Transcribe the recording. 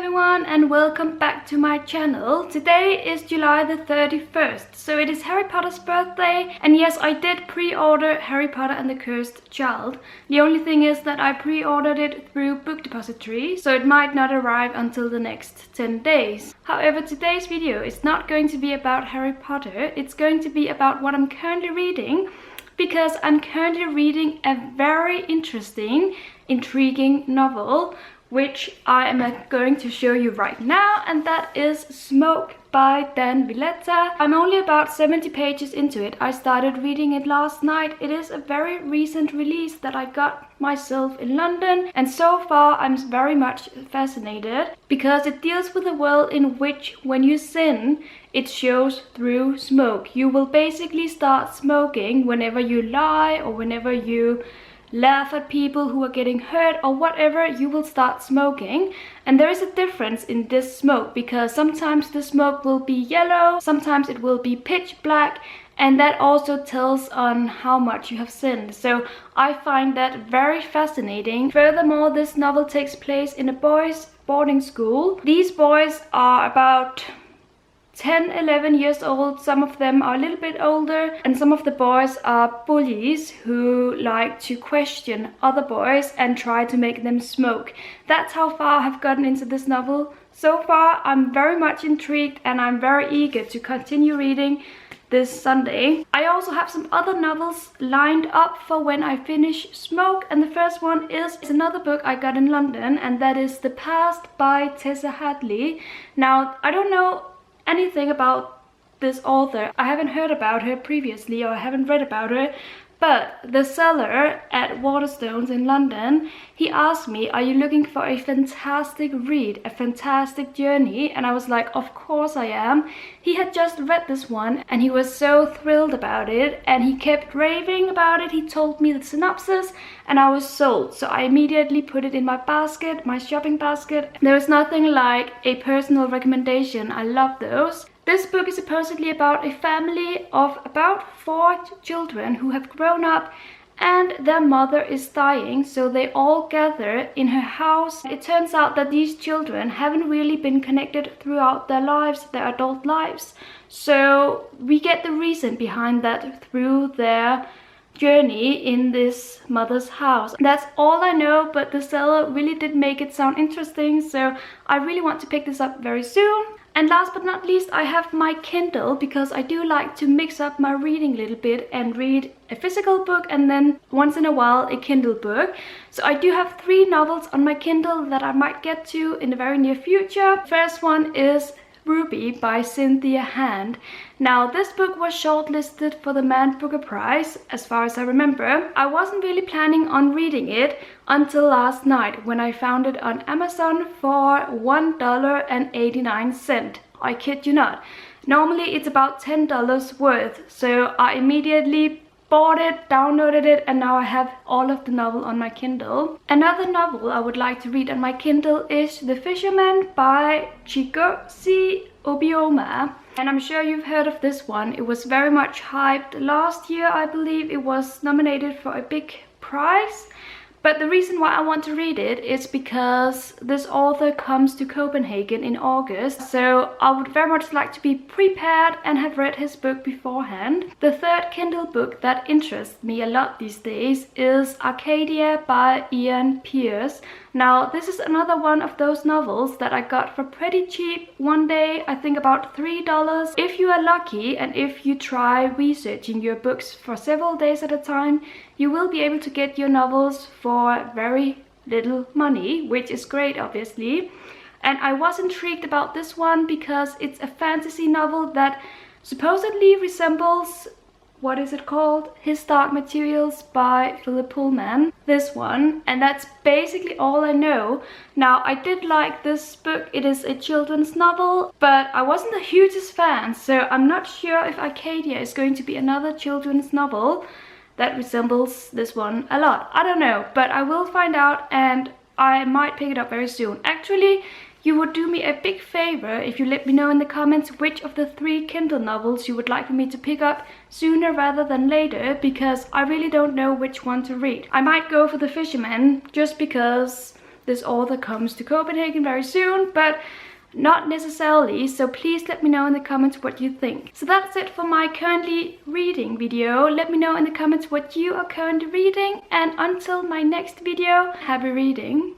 everyone and welcome back to my channel. Today is July the 31st, so it is Harry Potter's birthday, and yes, I did pre-order Harry Potter and the Cursed Child. The only thing is that I pre-ordered it through Book Depository, so it might not arrive until the next 10 days. However, today's video is not going to be about Harry Potter, it's going to be about what I'm currently reading, because I'm currently reading a very interesting, intriguing novel which I am going to show you right now, and that is Smoke by Dan Villetta. I'm only about 70 pages into it. I started reading it last night. It is a very recent release that I got myself in London, and so far I'm very much fascinated because it deals with a world in which when you sin, it shows through smoke. You will basically start smoking whenever you lie or whenever you laugh at people who are getting hurt or whatever. You will start smoking, and there is a difference in this smoke because sometimes the smoke will be yellow, sometimes it will be pitch black, and that also tells on how much you have sinned. So I find that very fascinating. Furthermore, this novel takes place in a boys' boarding school. These boys are about 10-11 years old, some of them are a little bit older, and some of the boys are bullies who like to question other boys and try to make them smoke. That's how far I've gotten into this novel. So far I'm very much intrigued and I'm very eager to continue reading this Sunday. I also have some other novels lined up for when I finish Smoke, and the first one is another book I got in London, and that is The Past by Tessa Hadley. Now, I don't know anything about this author. I haven't heard about her previously, or I haven't read about her, but the seller at Waterstones in London, he asked me, are you looking for a fantastic read, a fantastic journey? And I was like, of course I am. He had just read this one and he was so thrilled about it, and he kept raving about it. He told me the synopsis and I was sold, so I immediately put it in my basket, my shopping basket. There is nothing like a personal recommendation. I love those. This book is supposedly about a family of about 4 children who have grown up and their mother is dying, so they all gather in her house. It turns out that these children haven't really been connected throughout their lives, their adult lives. So we get the reason behind that through their journey in this mother's house. That's all I know, but the seller really did make it sound interesting, so I really want to pick this up very soon. And last but not least, I have my Kindle, because I do like to mix up my reading a little bit and read a physical book and then once in a while a Kindle book. So I do have 3 novels on my Kindle that I might get to in the very near future. First one is Ruby by Cynthia Hand. Now, this book was shortlisted for the Man Booker Prize, as far as I remember. I wasn't really planning on reading it until last night when I found it on Amazon for $1.89. I kid you not. Normally it's about $10 worth, so I immediately bought it, downloaded it, and now I have all of the novel on my Kindle. Another novel I would like to read on my Kindle is The Fisherman by Chigozie Obioma. And I'm sure you've heard of this one. It was very much hyped last year. I believe it was nominated for a big prize. But the reason why I want to read it is because this author comes to Copenhagen in August, so I would very much like to be prepared and have read his book beforehand. The third Kindle book that interests me a lot these days is Arcadia by Ian Pierce. Now, this is another one of those novels that I got for pretty cheap one day, I think about $3. If you are lucky and if you try researching your books for several days at a time, you will be able to get your novels for very little money, which is great, obviously. And I was intrigued about this one because it's a fantasy novel that supposedly resembles, what is it called? His Dark Materials by Philip Pullman. This one. And that's basically all I know. Now, I did like this book. It is a children's novel, but I wasn't the hugest fan, so I'm not sure if Arcadia is going to be another children's novel that resembles this one a lot. I don't know, but I will find out and I might pick it up very soon. Actually, you would do me a big favor if you let me know in the comments which of the 3 Kindle novels you would like for me to pick up sooner rather than later, because I really don't know which one to read. I might go for The Fisherman just because this author comes to Copenhagen very soon, but not necessarily, so please let me know in the comments what you think. So that's it for my currently reading video. Let me know in the comments what you are currently reading, and until my next video, happy reading!